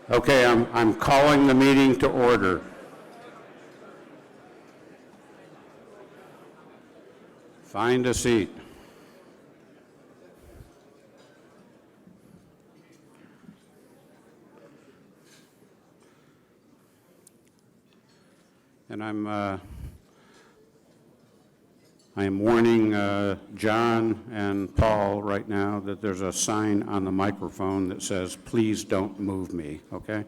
Okay, I'm calling the meeting to order. Find a seat. And I am warning John and Paul right now that there's a sign on the microphone that says, "Please don't move me," okay?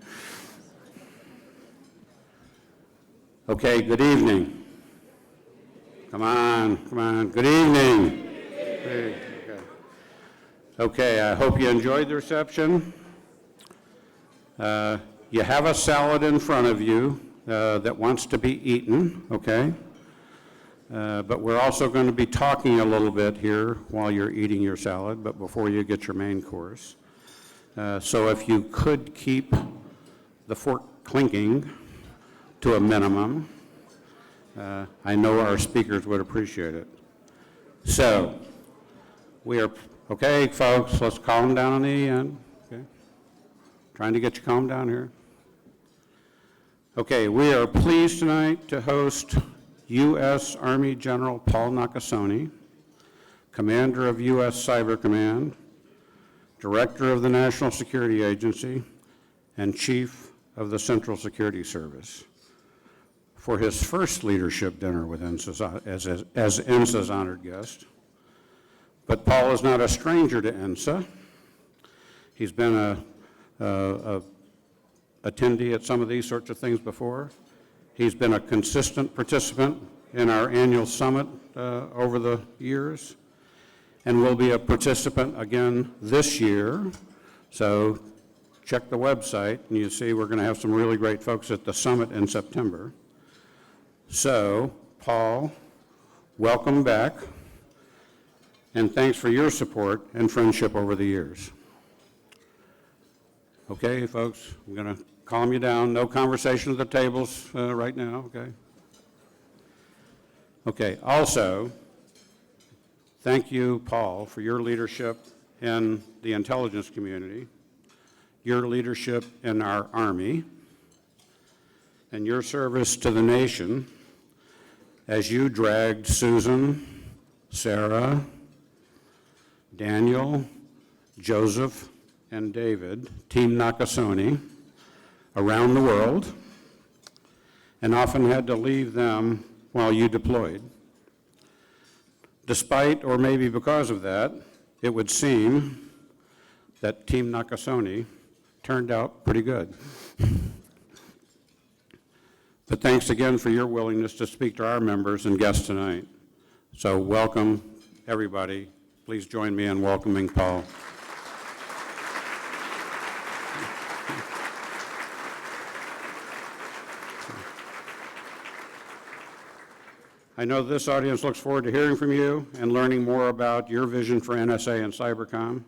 Okay, good evening. Come on, good evening. Okay, I hope you enjoyed the reception. You have a salad in front of you that wants to be eaten, okay? But we're also going to be talking a little bit here while you're eating your salad, but before you get your main course. So if you could keep the fork clinking to a minimum, I know our speakers would appreciate it. So we are, okay, folks, let's calm down on the end. Okay. Trying to get you calmed down here. Okay, we are pleased tonight to host U.S. Army General Paul Nakasone, Commander of U.S. Cyber Command, Director of the National Security Agency, and Chief of the Central Security Service, for his first leadership dinner with INSA as INSA's honored guest. But Paul is not a stranger to INSA. He's been a attendee at some of these sorts of things before. He's been a consistent participant in our annual summit over the years, and will be a participant again this year. So check the website, and you see we're going to have some really great folks at the summit in September. So, Paul, welcome back, and thanks for your support and friendship over the years. Okay, folks, I'm going to calm you down. No conversation at the tables right now, okay? Okay, also, thank you, Paul, for your leadership in the intelligence community, your leadership in our Army, and your service to the nation as you dragged Susan, Sarah, Daniel, Joseph, and David, Team Nakasone, around the world, and often had to leave them while you deployed. Despite, or maybe because of that, it would seem that Team Nakasone turned out pretty good. But thanks again for your willingness to speak to our members and guests tonight. So welcome, everybody. Please join me in welcoming Paul. I know this audience looks forward to hearing from you and learning more about your vision for NSA and CyberCom.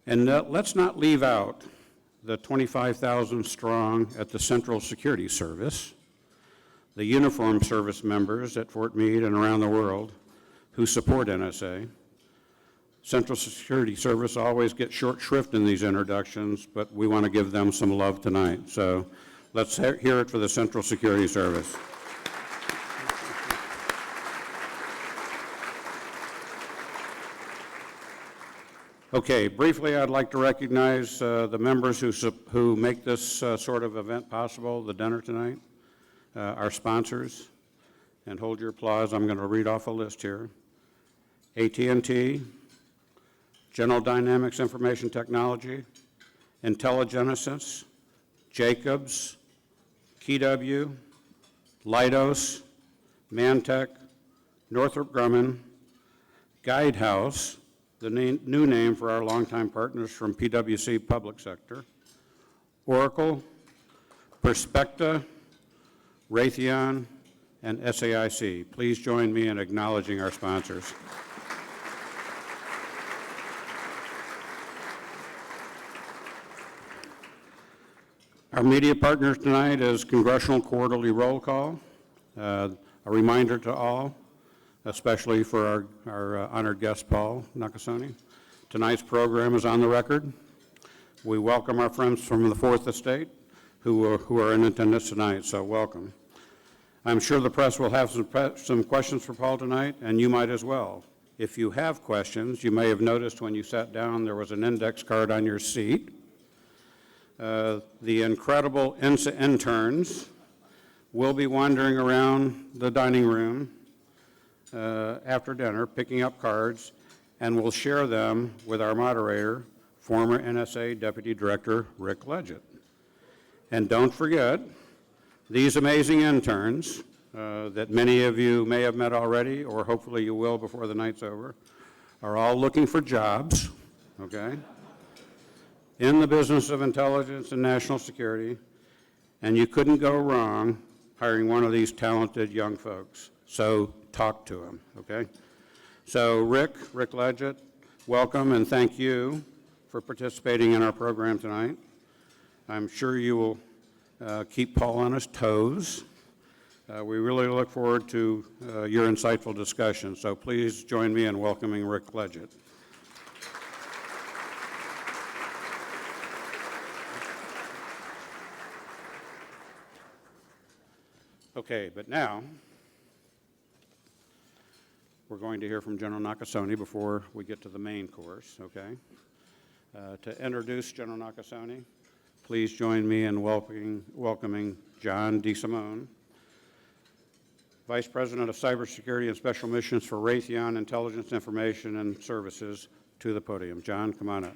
And let's not leave out the 25,000 strong at the Central Security Service, the uniformed service members at Fort Meade and around the world who support NSA. Central Security Service always gets short shrift in these introductions, but we want to give them some love tonight. So let's hear it for the Central Security Service. Okay, briefly, I'd like to recognize the members who make this sort of event possible, the dinner tonight, our sponsors, and hold your applause. I'm going to read off a list here. AT&T, General Dynamics Information Technology, Intelligenesis, Jacobs, KeyW, Leidos, Mantech, Northrop Grumman, Guidehouse, the new name for our longtime partners from PwC Public Sector, Oracle, Perspecta, Raytheon, and SAIC. Please join me in acknowledging our sponsors. Our media partner tonight is Congressional Quarterly Roll Call. A reminder to all, especially for our honored guest, Paul Nakasone. Tonight's program is on the record. We welcome our friends from the Fourth Estate who are in attendance tonight, so welcome. I'm sure the press will have some questions for Paul tonight, and you might as well. If you have questions, you may have noticed when you sat down there was an index card on your seat. The incredible INSA interns will be wandering around the dining room after dinner, picking up cards, and we'll share them with our moderator, former NSA Deputy Director Rick Ledgett. And don't forget, these amazing interns that many of you may have met already, or hopefully you will before the night's over, are all looking for jobs, okay, in the business of intelligence and national security, and you couldn't go wrong hiring one of these talented young folks. So talk to them, okay? So Rick Ledgett, welcome and thank you for participating in our program tonight. I'm sure you will keep Paul on his toes. We really look forward to your insightful discussion, so please join me in welcoming Rick Ledgett. Okay, but now we're going to hear from General Nakasone before we get to the main course, okay? To introduce General Nakasone, please join me in welcoming John DeSimone, Vice President of Cybersecurity and Special Missions for Raytheon Intelligence, Information, and Services, to the podium. John, come on up.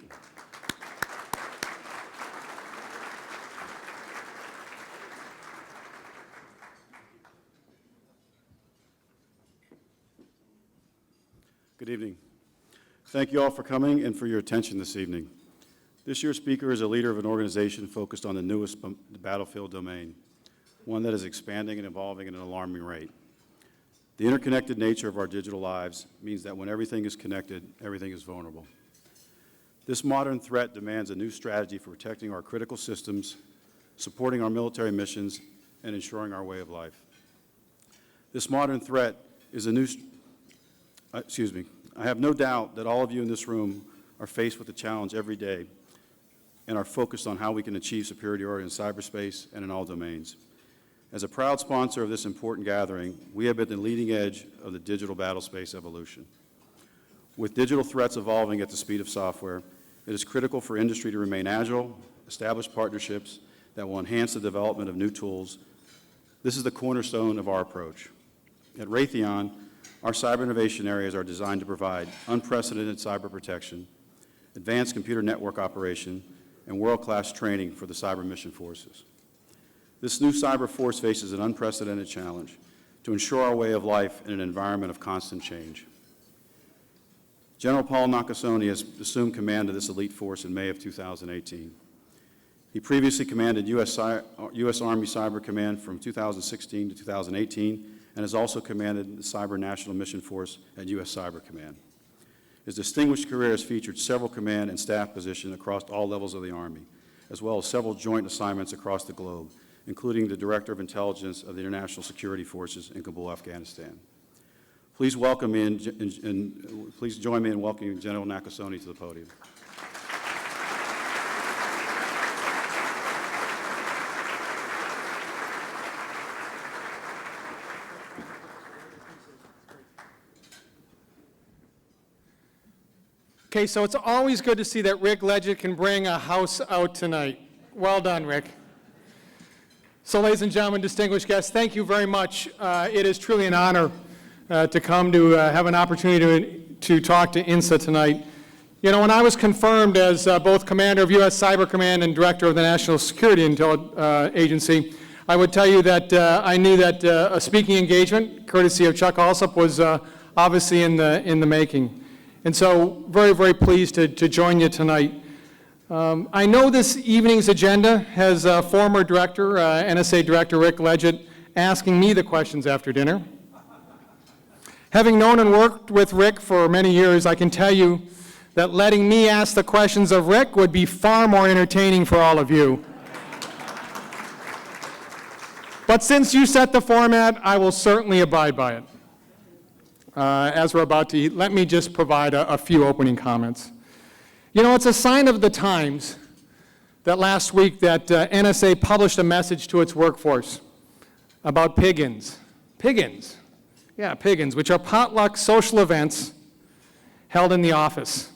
Good evening. Thank you all for coming and for your attention this evening. This year's speaker is a leader of an organization focused on the newest battlefield domain, one that is expanding and evolving at an alarming rate. The interconnected nature of our digital lives means that when everything is connected, everything is vulnerable. This modern threat demands a new strategy for protecting our critical systems, supporting our military missions, and ensuring our way of life. This modern threat is a new I have no doubt that all of you in this room are faced with the challenge every day and are focused on how we can achieve superiority in cyberspace and in all domains. As a proud sponsor of this important gathering, we have been at the leading edge of the digital battlespace evolution. With digital threats evolving at the speed of software, it is critical for industry to remain agile, establish partnerships that will enhance the development of new tools. This is the cornerstone of our approach. At Raytheon, our cyber innovation areas are designed to provide unprecedented cyber protection, advanced computer network operation, and world-class training for the cyber mission forces. This new cyber force faces an unprecedented challenge to ensure our way of life in an environment of constant change. General Paul Nakasone has assumed command of this elite force in May of 2018. He previously commanded U.S. Army Cyber Command from 2016 to 2018, and has also commanded the Cyber National Mission Force at U.S. Cyber Command. His distinguished career has featured several command and staff positions across all levels of the Army, as well as several joint assignments across the globe, including the Director of Intelligence of the International Security Forces in Kabul, Afghanistan. Please welcome me please join me in welcoming General Nakasone to the podium. Okay, so it's always good to see that Rick Ledgett can bring a house out tonight. Well done, Rick. So, ladies and gentlemen, distinguished guests, thank you very much. It is truly an honor to come to have an opportunity to talk to INSA tonight. You know, when I was confirmed as both Commander of U.S. Cyber Command and Director of the National Security Agency, I would tell you that I knew that a speaking engagement, courtesy of Chuck Alsop, was obviously in the making. And so, very, very pleased to join you tonight. I know this evening's agenda has former Director, NSA Director Rick Ledgett, asking me the questions after dinner. Having known and worked with Rick for many years, I can tell you that letting me ask the questions of Rick would be far more entertaining for all of you. But since you set the format, I will certainly abide by it. As we're about to eat, let me just provide a few opening comments. You know, it's a sign of the times that last week that NSA published a message to its workforce about piggins. Piggins. Yeah, piggins, which are potluck social events held in the office.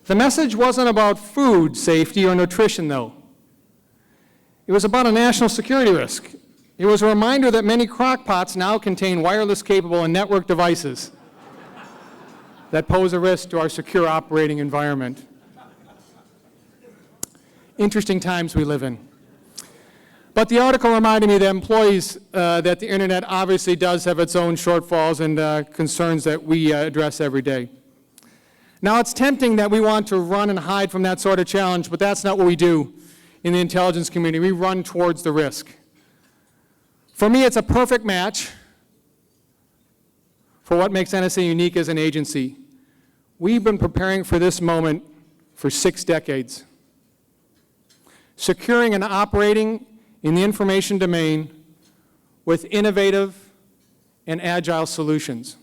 The message wasn't about food safety or nutrition, though. It was about a national security risk. It was a reminder that many crock pots now contain wireless-capable and network devices that pose a risk to our secure operating environment. Interesting times we live in. But the article reminded me that employees, that the internet obviously does have its own shortfalls and concerns that we address every day. Now, it's tempting that we want to run and hide from that sort of challenge, but that's not what we do in the intelligence community. We run towards the risk. For me, it's a perfect match for what makes NSA unique as an agency. We've been preparing for this moment for 6 decades. Securing and operating in the information domain with innovative and agile solutions.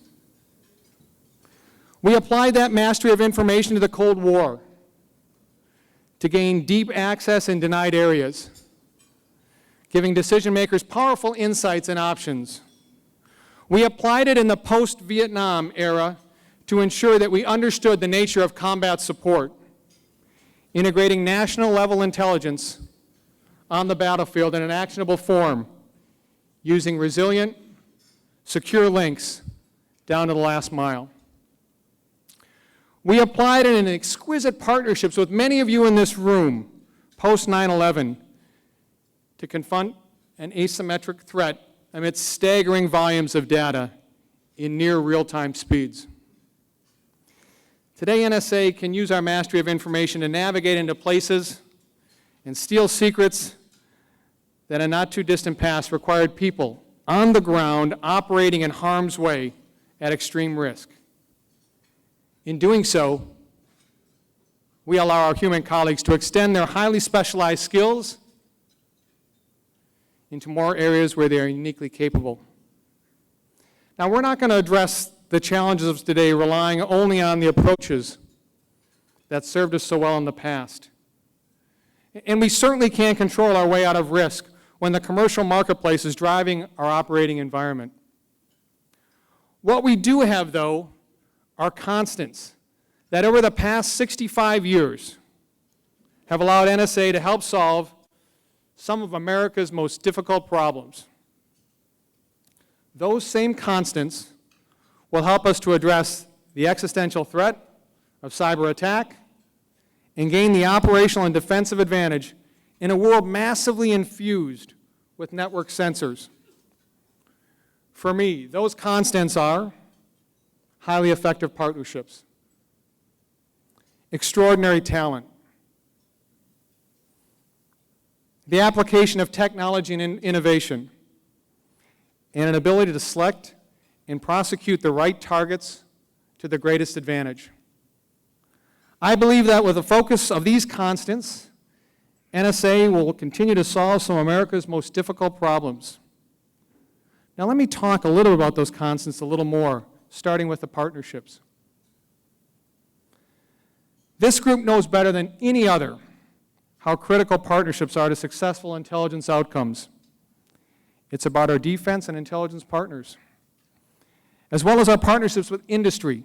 We applied that mastery of information to the Cold War to gain deep access in denied areas, giving decision makers powerful insights and options. We applied it in the post-Vietnam era to ensure that we understood the nature of combat support, integrating national-level intelligence on the battlefield in an actionable form, using resilient, secure links down to the last mile. We applied it in exquisite partnerships with many of you in this room, post 9/11, to confront an asymmetric threat amidst staggering volumes of data in near real-time speeds. Today, NSA can use our mastery of information to navigate into places and steal secrets that in not too distant past required people on the ground operating in harm's way at extreme risk. In doing so, we allow our human colleagues to extend their highly specialized skills into more areas where they are uniquely capable. Now, we're not going to address the challenges of today relying only on the approaches that served us so well in the past. And we certainly can't control our way out of risk when the commercial marketplace is driving our operating environment. What we do have, though, are constants that over the past 65 years have allowed NSA to help solve some of America's most difficult problems. Those same constants will help us to address the existential threat of cyber attack and gain the operational and defensive advantage in a world massively infused with network sensors. For me, those constants are highly effective partnerships, extraordinary talent, the application of technology and innovation, and an ability to select and prosecute the right targets to the greatest advantage. I believe that with the focus of these constants, NSA will continue to solve some of America's most difficult problems. Now let me talk a little about those constants a little more, starting with the partnerships. This group knows better than any other how critical partnerships are to successful intelligence outcomes. It's about our defense and intelligence partners, as well as our partnerships with industry,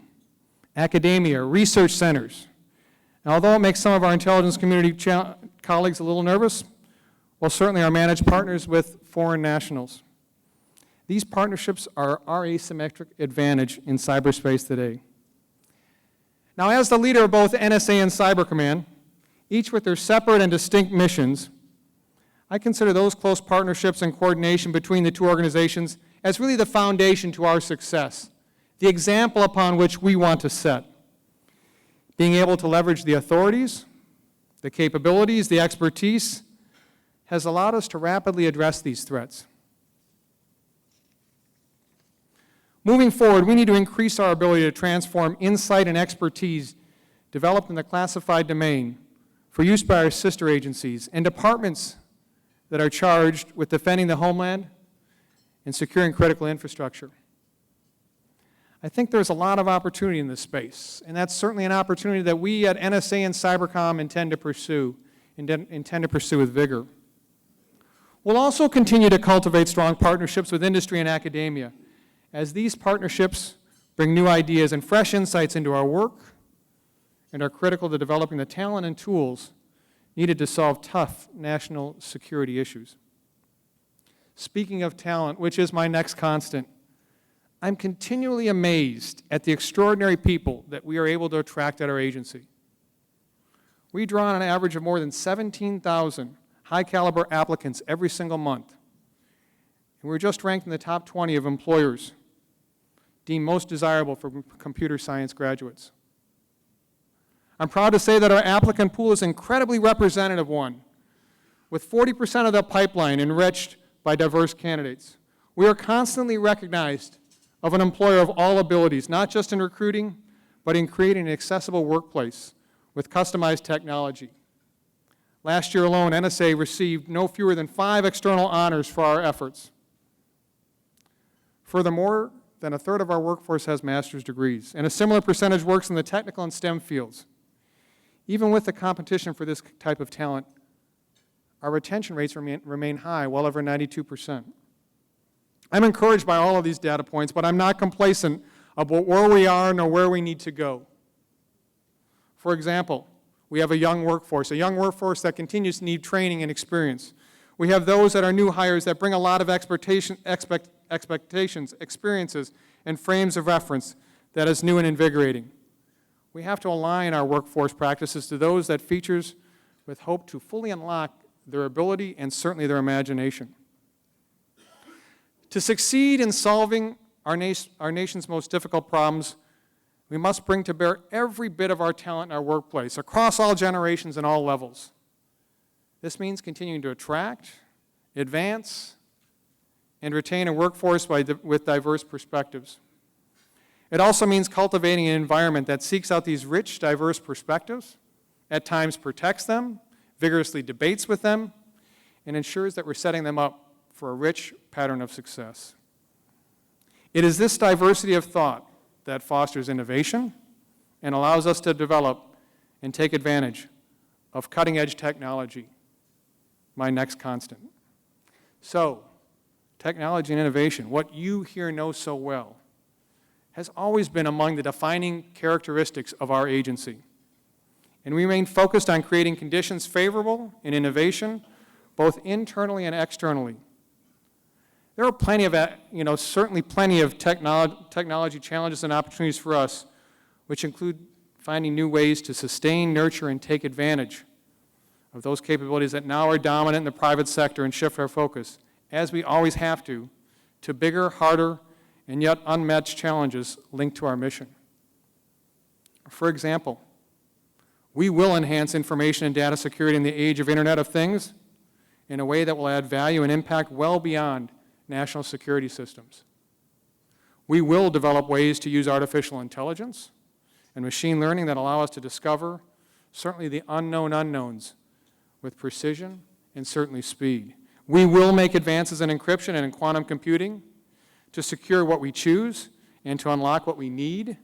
academia, research centers. And although it makes some of our intelligence community colleagues a little nervous, well, certainly our managed partners with foreign nationals. These partnerships are our asymmetric advantage in cyberspace today. Now, as the leader of both NSA and Cyber Command, each with their separate and distinct missions, I consider those close partnerships and coordination between the two organizations as really the foundation to our success, the example upon which we want to set. Being able to leverage the authorities, the capabilities, the expertise has allowed us to rapidly address these threats. Moving forward, we need to increase our ability to transform insight and expertise developed in the classified domain for use by our sister agencies and departments that are charged with defending the homeland and securing critical infrastructure. I think there's a lot of opportunity in this space, and that's certainly an opportunity that we at NSA and CyberCom intend to pursue intend to pursue with vigor. We'll also continue to cultivate strong partnerships with industry and academia, as these partnerships bring new ideas and fresh insights into our work and are critical to developing the talent and tools needed to solve tough national security issues. Speaking of talent, which is my next constant, I'm continually amazed at the extraordinary people that we are able to attract at our agency. We draw on an average of more than 17,000 high-caliber applicants every single month. And we're just ranked in the top 20 of employers deemed most desirable for computer science graduates. I'm proud to say that our applicant pool is an incredibly representative one, with 40% of the pipeline enriched by diverse candidates. We are constantly recognized of an employer of all abilities, not just in recruiting, but in creating an accessible workplace with customized technology. Last year alone, NSA received no fewer than 5 external honors for our efforts. Furthermore, than a third of our workforce has master's degrees, and a similar percentage works in the technical and STEM fields. Even with the competition for this type of talent, our retention rates remain high, well over 92%. I'm encouraged by all of these data points, but I'm not complacent about where we are nor where we need to go. For example, we have a young workforce that continues to need training and experience. We have those that are new hires that bring a lot of expectations, experiences, and frames of reference that is new and invigorating. We have to align our workforce practices to those that features with hope to fully unlock their ability and certainly their imagination. To succeed in solving our nation's most difficult problems, we must bring to bear every bit of our talent in our workplace, across all generations and all levels. This means continuing to attract, advance, and retain a workforce with diverse perspectives. It also means cultivating an environment that seeks out these rich, diverse perspectives, at times protects them, vigorously debates with them, and ensures that we're setting them up for a rich pattern of success. It is this diversity of thought that fosters innovation and allows us to develop and take advantage of cutting-edge technology, my next constant. So, technology and innovation, what you here know so well, has always been among the defining characteristics of our agency. And we remain focused on creating conditions favorable in innovation, both internally and externally. There are plenty of, certainly plenty of technology challenges and opportunities for us, which include finding new ways to sustain, nurture, and take advantage of those capabilities that now are dominant in the private sector and shift our focus, as we always have to bigger, harder, and yet unmatched challenges linked to our mission. For example, we will enhance information and data security in the age of Internet of Things in a way that will add value and impact well beyond national security systems. We will develop ways to use artificial intelligence and machine learning that allow us to discover certainly the unknown unknowns with precision and certainly speed. We will make advances in encryption and in quantum computing to secure what we choose and to unlock what we need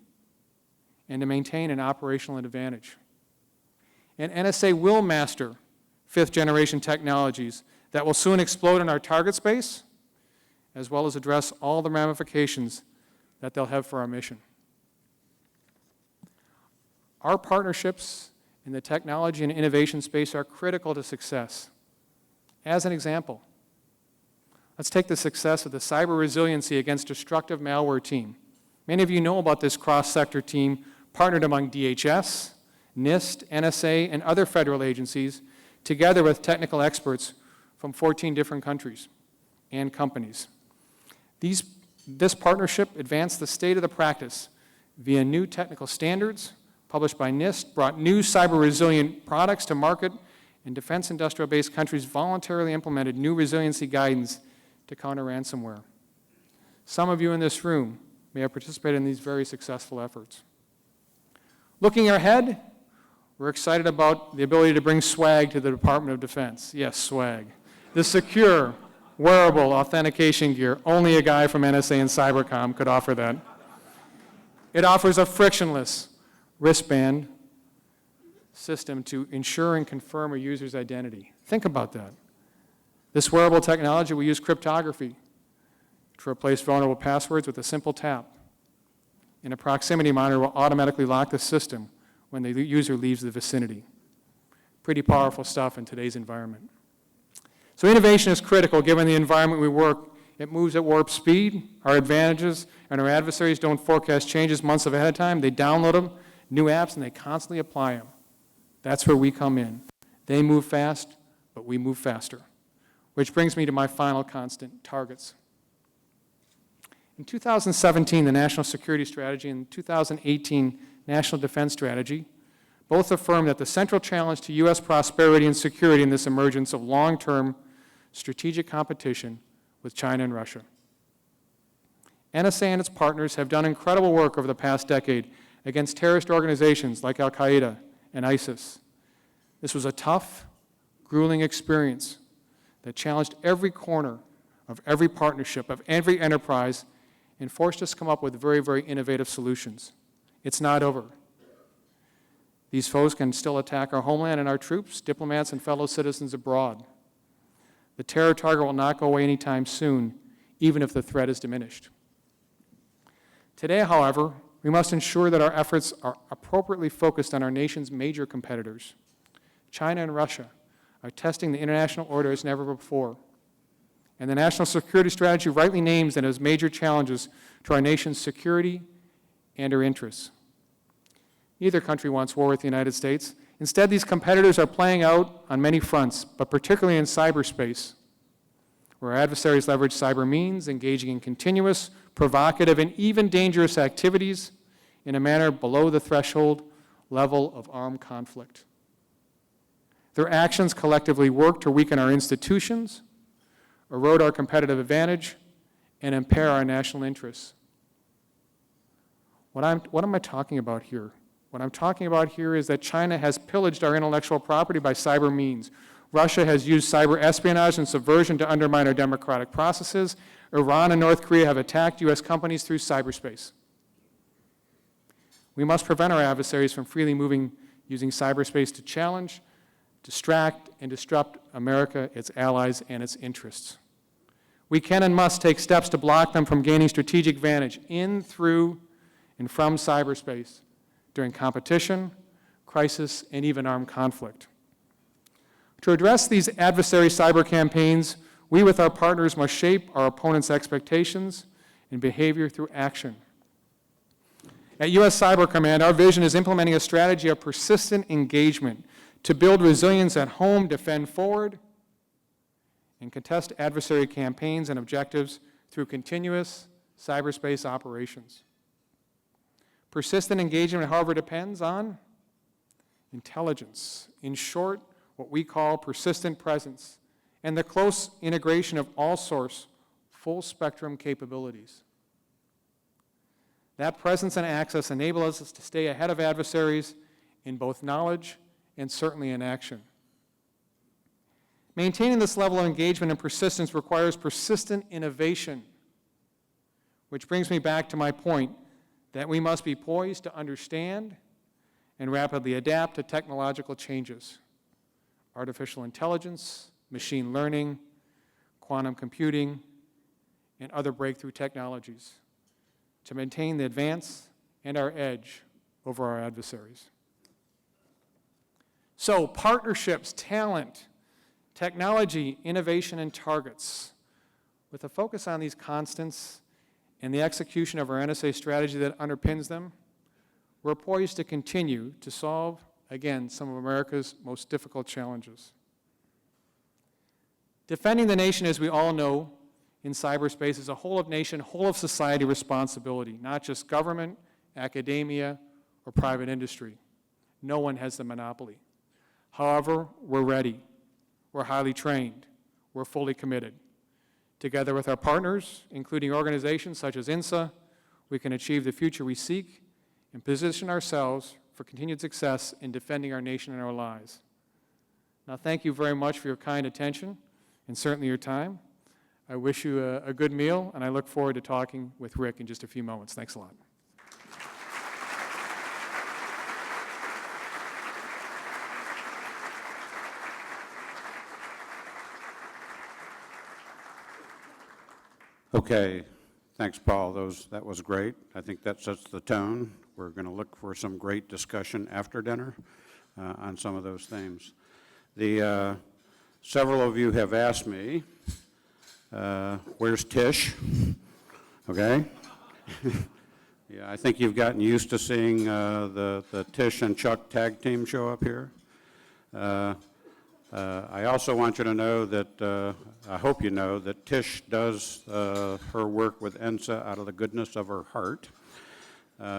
and to maintain an operational advantage. And NSA will master fifth-generation technologies that will soon explode in our target space, as well as address all the ramifications that they'll have for our mission. Our partnerships in the technology and innovation space are critical to success. As an example, let's take the success of the Cyber Resiliency Against Destructive Malware team. Many of you know about this cross-sector team partnered among DHS, NIST, NSA, and other federal agencies, together with technical experts from 14 different countries and companies. This partnership advanced the state of the practice via new technical standards published by NIST, brought new cyber-resilient products to market, and defense industrial-based countries voluntarily implemented new resiliency guidance to counter ransomware. Some of you in this room may have participated in these very successful efforts. Looking ahead, we're excited about the ability to bring swag to the Department of Defense. Yes, swag. The secure, wearable authentication gear. Only a guy from NSA and CYBERCOM could offer that. It offers a frictionless wristband system to ensure and confirm a user's identity. Think about that. This wearable technology will use cryptography to replace vulnerable passwords with a simple tap. And a proximity monitor will automatically lock the system when the user leaves the vicinity. Pretty powerful stuff in today's environment. So innovation is critical given the environment we work. It moves at warp speed. Our advantages and our adversaries don't forecast changes months ahead of time. They download them, new apps, and they constantly apply them. That's where we come in. They move fast, but we move faster. Which brings me to my final constant, targets. In 2017, the National Security Strategy and 2018 National Defense Strategy both affirm that the central challenge to U.S. prosperity and security in this emergence of long-term strategic competition with China and Russia. NSA and its partners have done incredible work over the past decade against terrorist organizations like Al-Qaeda and ISIS. This was a tough, grueling experience that challenged every corner of every partnership, of every enterprise, and forced us to come up with very, very innovative solutions. It's not over. These foes can still attack our homeland and our troops, diplomats, and fellow citizens abroad. The terror target will not go away anytime soon, even if the threat is diminished. Today, however, we must ensure that our efforts are appropriately focused on our nation's major competitors. China and Russia are testing the international order as never before. And the National Security Strategy rightly names them as major challenges to our nation's security and our interests. Neither country wants war with the United States. Instead, these competitors are playing out on many fronts, but particularly in cyberspace, where our adversaries leverage cyber means, engaging in continuous, provocative, and even dangerous activities in a manner below the threshold level of armed conflict. Their actions collectively work to weaken our institutions, erode our competitive advantage, and impair our national interests. What am I talking about here? What I'm talking about here is that China has pillaged our intellectual property by cyber means. Russia has used cyber espionage and subversion to undermine our democratic processes. Iran and North Korea have attacked U.S. companies through cyberspace. We must prevent our adversaries from freely moving using cyberspace to challenge, distract, and disrupt America, its allies, and its interests. We can and must take steps to block them from gaining strategic advantage in, through, and from cyberspace during competition, crisis, and even armed conflict. To address these adversary cyber campaigns, we with our partners must shape our opponents' expectations and behavior through action. At U.S. Cyber Command, our vision is implementing a strategy of persistent engagement to build resilience at home, defend forward, and contest adversary campaigns and objectives through continuous cyberspace operations. Persistent engagement, however, depends on intelligence. In short, what we call persistent presence, and the close integration of all source, full-spectrum capabilities. That presence and access enable us to stay ahead of adversaries in both knowledge and certainly in action. Maintaining this level of engagement and persistence requires persistent innovation, which brings me back to my point that we must be poised to understand and rapidly adapt to technological changes. Artificial intelligence, machine learning, quantum computing, and other breakthrough technologies to maintain the advance and our edge over our adversaries. So, partnerships, talent, technology, innovation, and targets. With a focus on these constants and the execution of our NSA strategy that underpins them, we're poised to continue to solve, again, some of America's most difficult challenges. Defending the nation, as we all know, in cyberspace is a whole of nation, whole of society responsibility, not just government, academia, or private industry. No one has the monopoly. However, we're ready. We're highly trained. We're fully committed. Together with our partners, including organizations such as INSA, we can achieve the future we seek and position ourselves for continued success in defending our nation and our lives. Now, thank you very much for your kind attention and certainly your time. I wish you a good meal, and I look forward to talking with Rick in just a few moments. Thanks a lot. Okay, thanks, Paul. That was great. I think that sets the tone. We're going to look for some great discussion after dinner on some of those themes. Several of you have asked me, where's Tish? Okay? Yeah, I think you've gotten used to seeing the Tish and Chuck tag team show up here. I also want you to know that, I hope you know, that Tish does her work with NSA out of the goodness of her heart.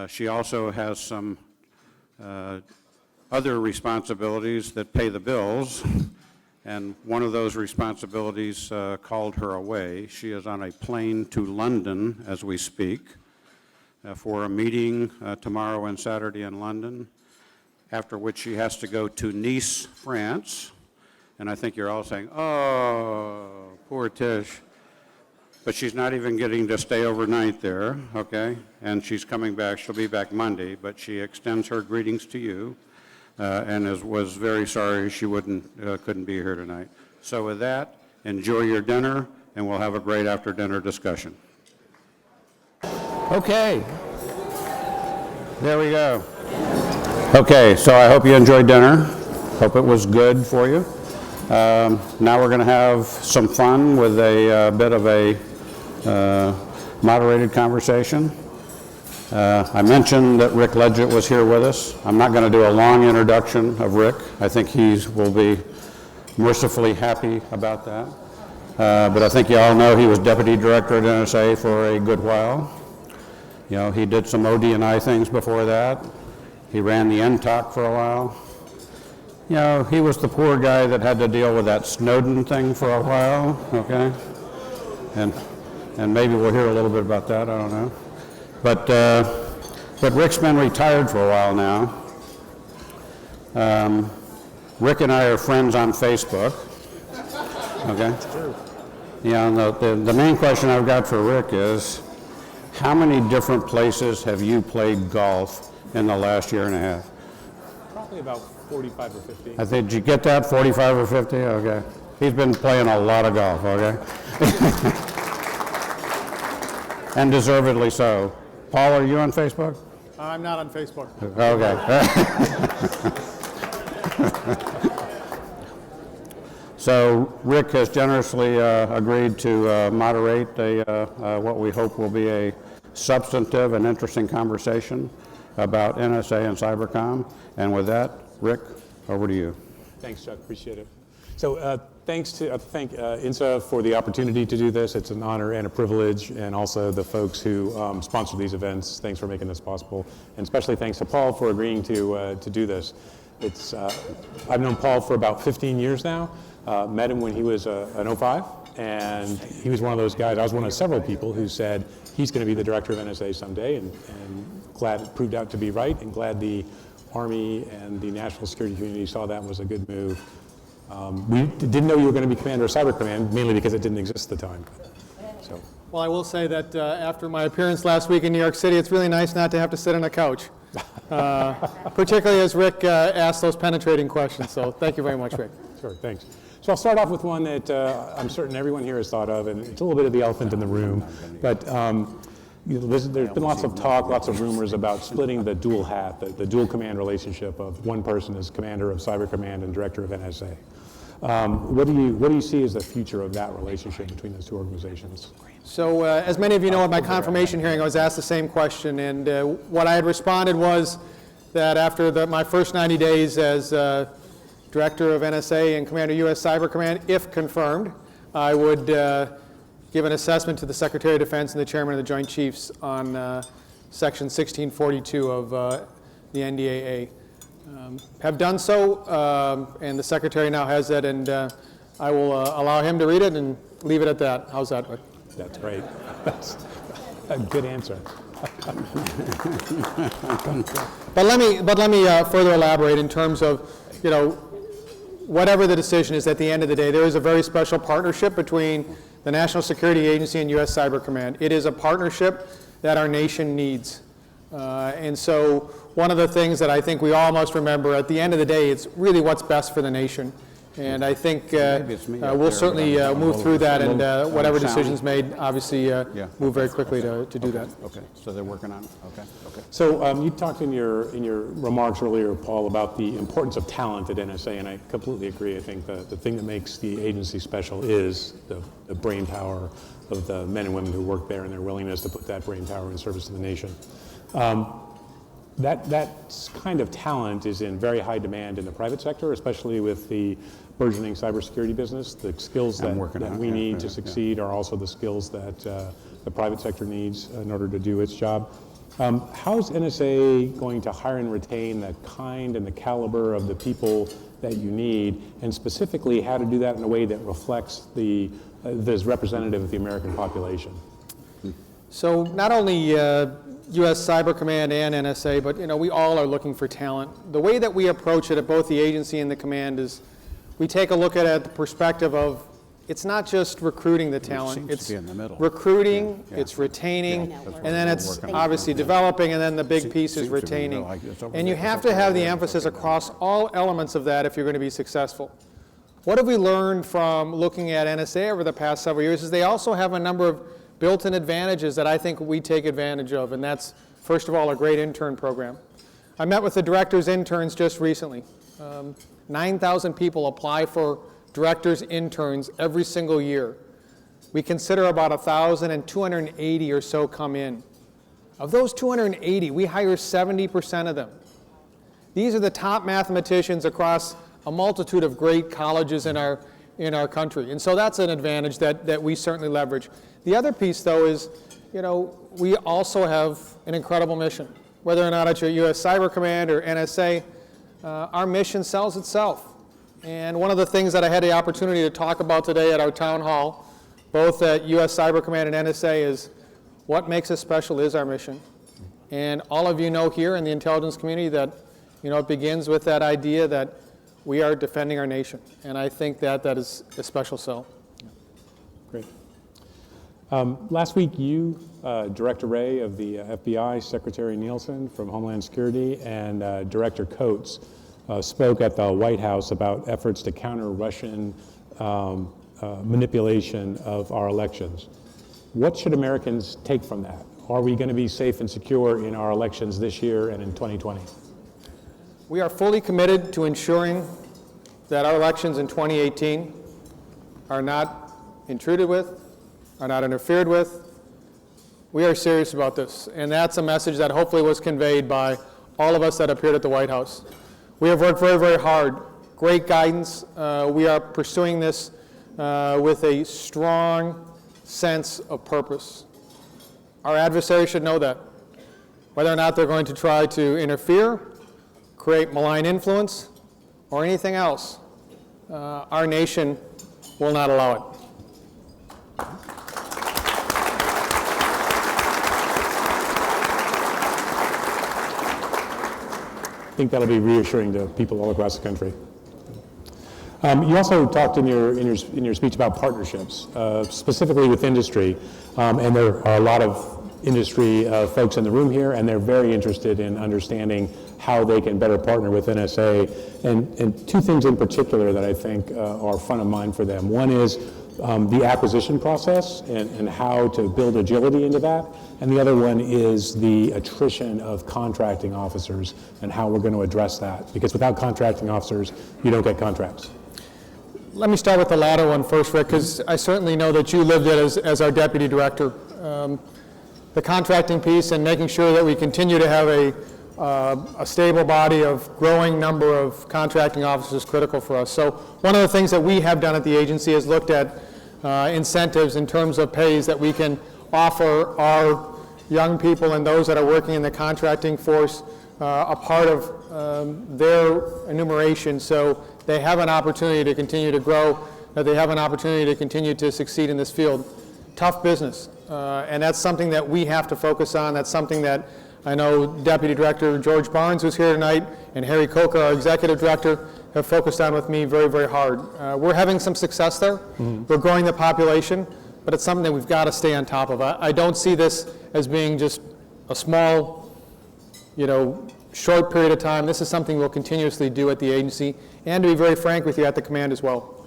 She also has some other responsibilities that pay the bills, and one of those responsibilities called her away. She is on a plane to London as we speak for a meeting tomorrow and Saturday in London, after which she has to go to Nice, France. And I think you're all saying, oh, poor Tish. But she's not even getting to stay overnight there, okay? And she's coming back. She'll be back Monday, but she extends her greetings to you and was very sorry she couldn't be here tonight. So with that, enjoy your dinner, and we'll have a great after-dinner discussion. Okay. There we go. Okay, so I hope you enjoyed dinner. Hope it was good for you. Now we're going to have some fun with a bit of a moderated conversation. I mentioned that Rick Ledgett was here with us. I'm not going to do a long introduction of Rick. I think he will be mercifully happy about that. But I think you all know he was Deputy Director at NSA for a good while. You know, he did some OD&I things before that. He ran the NTOC for a while. You know, he was the poor guy that had to deal with that Snowden thing for a while, okay? And maybe we'll hear a little bit about that, I don't know. But Rick's been retired for a while now. Rick and I are friends on Facebook, okay? Yeah, and the main question I've got for Rick is, how many different places have you played golf in the last year and a half? Probably about 45 or 50. I think, did you get that, 45 or 50? Okay. He's been playing a lot of golf, okay? And deservedly so. Paul, are you on Facebook? I'm not on Facebook. Okay. So Rick has generously agreed to moderate what we hope will be a substantive and interesting conversation about NSA and CyberCom. And with that, Rick, over to you. Thanks, Chuck. Appreciate it. So thank INSA for the opportunity to do this. It's an honor and a privilege, and also the folks who sponsor these events. Thanks for making this possible. And especially thanks to Paul for agreeing to do this. I've known Paul for about 15 years now. Met him when he was an 05, and he was one of those guys. I was one of several people who said he's going to be the director of NSA someday, and glad it proved out to be right, and glad the Army and the national security community saw that was a good move. We didn't know you were going to be commander of Cyber Command, mainly because it didn't exist at the time. So. Well, I will say that after my appearance last week in New York City, it's really nice not to have to sit on a couch, particularly as Rick asked those penetrating questions. So thank you very much, Rick. Sure, thanks. So I'll start off with one that I'm certain everyone here has thought of, and it's a little bit of the elephant in the room. But there's been lots of talk, lots of rumors about splitting the dual hat, the dual command relationship of one person as commander of Cyber Command and director of NSA. What do you see as the future of that relationship between those two organizations? So as many of you know, at my confirmation hearing, I was asked the same question, and what I had responded was that after my first 90 days as director of NSA and commander U.S. Cyber Command, if confirmed, I would give an assessment to the Secretary of Defense and the Chairman of the Joint Chiefs on Section 1642 of the NDAA. Have done so, and the Secretary now has that, and I will allow him to read it and leave it at that. How's that, Rick? That's great. That's a good answer. But let me further elaborate in terms of, whatever the decision is at the end of the day, there is a very special partnership between the National Security Agency and U.S. Cyber Command. It is a partnership that our nation needs. And so one of the things that I think we all must remember, at the end of the day, it's really what's best for the nation. And I think Maybe it's me up we'll there, certainly but I'm move through that, and whatever sound. decisions made, obviously move very quickly to do that. Okay, so they're working on it, okay. So you talked in your remarks earlier, Paul, about the importance of talent at NSA, and I completely agree. I think the thing that makes the agency special is the brain power of the men and women who work there and their willingness to put that brain power in service to the nation. That kind of talent is in very high demand in the private sector, especially with the burgeoning cybersecurity business. The skills that we need to succeed are also the skills that the private sector needs in order to do its job. How is NSA going to hire and retain the kind and the caliber of the people that you need, and specifically how to do that in a way that reflects is representative of the American population? So not only U.S. Cyber Command and NSA, but we all are looking for talent. The way that we approach it at both the agency and the command is we take a look at it at the perspective of it's not just recruiting the talent, it's recruiting, it's retaining, and then it's obviously developing, and then the big piece is retaining. And you have to have the emphasis across all elements of that if you're going to be successful. What have we learned from looking at NSA over the past several years is they also have a number of built-in advantages that I think we take advantage of, and that's, first of all, a great intern program. I met with the director's interns just recently. 9,000 people apply for director's interns every single year. We consider about 1,000, and 280 or so come in. Of those 280, we hire 70% of them. These are the top mathematicians across a multitude of great colleges in our country. And so that's an advantage that we certainly leverage. The other piece, though, is we also have an incredible mission. Whether or not it's your U.S. Cyber Command or NSA, our mission sells itself. And one of the things that I had the opportunity to talk about today at our town hall, both at U.S. Cyber Command and NSA, is what makes us special is our mission. And all of you know here in the intelligence community that it begins with that idea that we are defending our nation. And I think that is a special sell. Great. Last week, you, Director Wray of the FBI, Secretary Nielsen from Homeland Security, and Director Coates spoke at the White House about efforts to counter Russian manipulation of our elections. What should Americans take from that? Are we going to be safe and secure in our elections this year and in 2020? We are fully committed to ensuring that our elections in 2018 are not intruded with, are not interfered with. We are serious about this, and that's a message that hopefully was conveyed by all of us that appeared at the White House. We have worked very, very hard. Great guidance. We are pursuing this with a strong sense of purpose. Our adversaries should know that. Whether or not they're going to try to interfere, create malign influence, or anything else, our nation will not allow it. I think that'll be reassuring to people all across the country. You also talked in your speech about partnerships, specifically with industry, and there are a lot of industry folks in the room here, and they're very interested in understanding how they can better partner with NSA. And two things in particular that I think are front of mind for them. One is the acquisition process and how to build agility into that. And the other one is the attrition of contracting officers and how we're going to address that. Because without contracting officers, you don't get contracts. Let me start with the latter one first, Rick, because I certainly know that you lived it as our deputy director. The contracting piece and making sure that we continue to have a stable body of growing number of contracting officers is critical for us. So one of the things that we have done at the agency is looked at incentives in terms of pays that we can offer our young people and those that are working in the contracting force a part of their enumeration, so they have an opportunity to continue to grow, that they have an opportunity to continue to succeed in this field. Tough business, and that's something that we have to focus on. That's something that I know Deputy Director George Barnes, who's here tonight, and Harry Coker, our Executive Director, have focused on with me very, very hard. We're having some success there. Mm-hmm. We're growing the population, but it's something that we've got to stay on top of. I don't see this as being just a small, short period of time. This is something we'll continuously do at the agency, and to be very frank with you, at the command as well.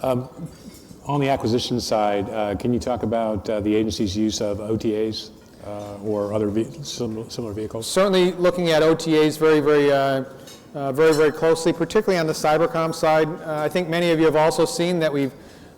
On the acquisition side, can you talk about the agency's use of OTAs or other similar vehicles? Certainly looking at OTAs very closely, particularly on the CYBERCOM side. I think many of you have also seen that we've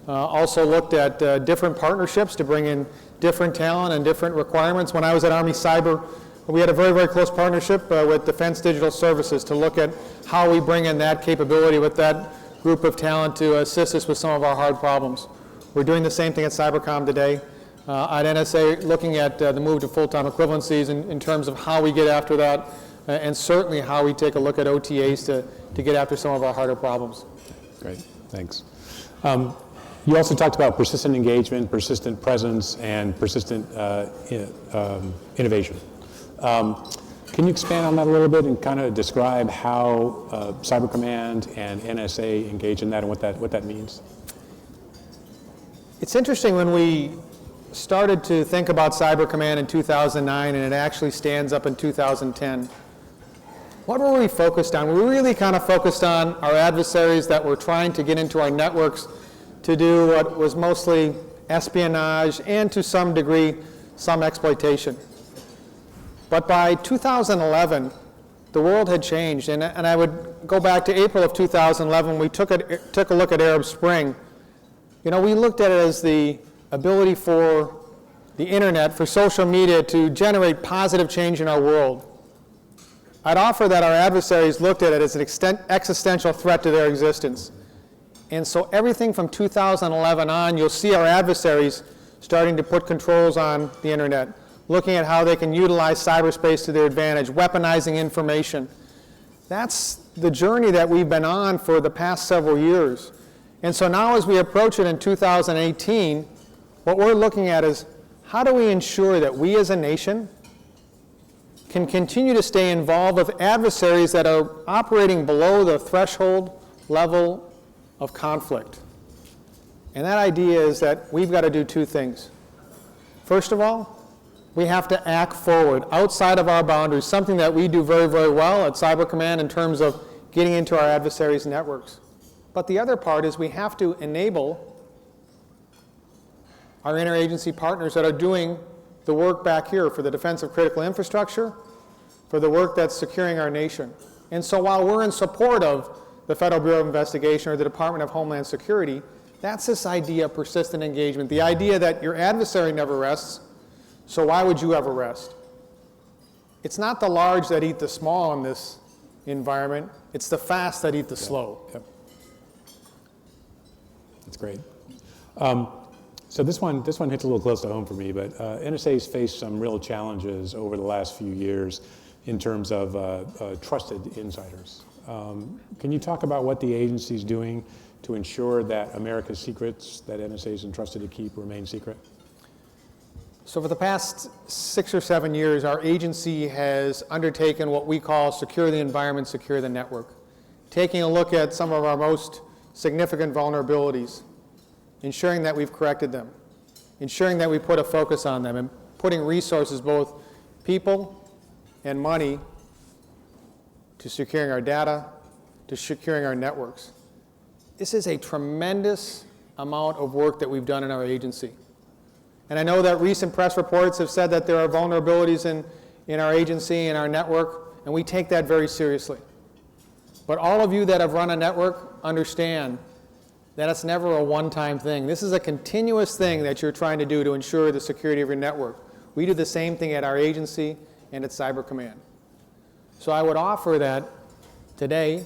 also looked at different partnerships to bring in different talent and different requirements. When I was at Army Cyber, we had a very close partnership with Defense Digital Services to look at how we bring in that capability with that group of talent to assist us with some of our hard problems. We're doing the same thing at CYBERCOM today. At NSA, looking at the move to full-time equivalencies in terms of how we get after that, and certainly how we take a look at OTAs to get after some of our harder problems. Great, thanks. You also talked about persistent engagement, persistent presence, and persistent innovation. Can you expand on that a little bit and kind of describe how Cyber Command and NSA engage in that and what that means? It's interesting when we started to think about Cyber Command in 2009 and it actually stands up in 2010. What were we focused on? We were really kind of focused on our adversaries that were trying to get into our networks to do what was mostly espionage and to some degree some exploitation. But by 2011, the world had changed, and I would go back to April of 2011 when we took a look at Arab Spring. You know, we looked at it as the ability for the internet, for social media to generate positive change in our world. I'd offer that our adversaries looked at it as an existential threat to their existence. And so everything from 2011 on, you'll see our adversaries starting to put controls on the internet, looking at how they can utilize cyberspace to their advantage, weaponizing information. That's the journey that we've been on for the past several years. And so now as we approach it in 2018, what we're looking at is how do we ensure that we as a nation can continue to stay involved with adversaries that are operating below the threshold level of conflict. And that idea is that we've got to do two things. First of all, we have to act forward outside of our boundaries, something that we do very well at Cyber Command in terms of getting into our adversaries' networks. But the other part is we have to enable our interagency partners that are doing the work back here for the defense of critical infrastructure, for the work that's securing our nation. And so while we're in support of the Federal Bureau of Investigation or the Department of Homeland Security, that's this idea of persistent engagement, the idea that your adversary never rests, so why would you ever rest? It's not the large that eat the small in this environment, it's the fast that eat the slow. Yep. That's great. So this one hits a little close to home for me, but NSA's faced some real challenges over the last few years in terms of trusted insiders. Can you talk about what the agency's doing to ensure that America's secrets that NSA is entrusted to keep remain secret? So for the past 6 or 7 years, our agency has undertaken what we call secure the environment, secure the network, taking a look at some of our most significant vulnerabilities, ensuring that we've corrected them, ensuring that we put a focus on them, and putting resources, both people and money, to securing our data, to securing our networks. This is a tremendous amount of work that we've done in our agency. And I know that recent press reports have said that there are vulnerabilities in our agency and our network, and we take that very seriously. But all of you that have run a network understand that it's never a one-time thing. This is a continuous thing that you're trying to do to ensure the security of your network. We do the same thing at our agency and at Cyber Command. So I would offer that today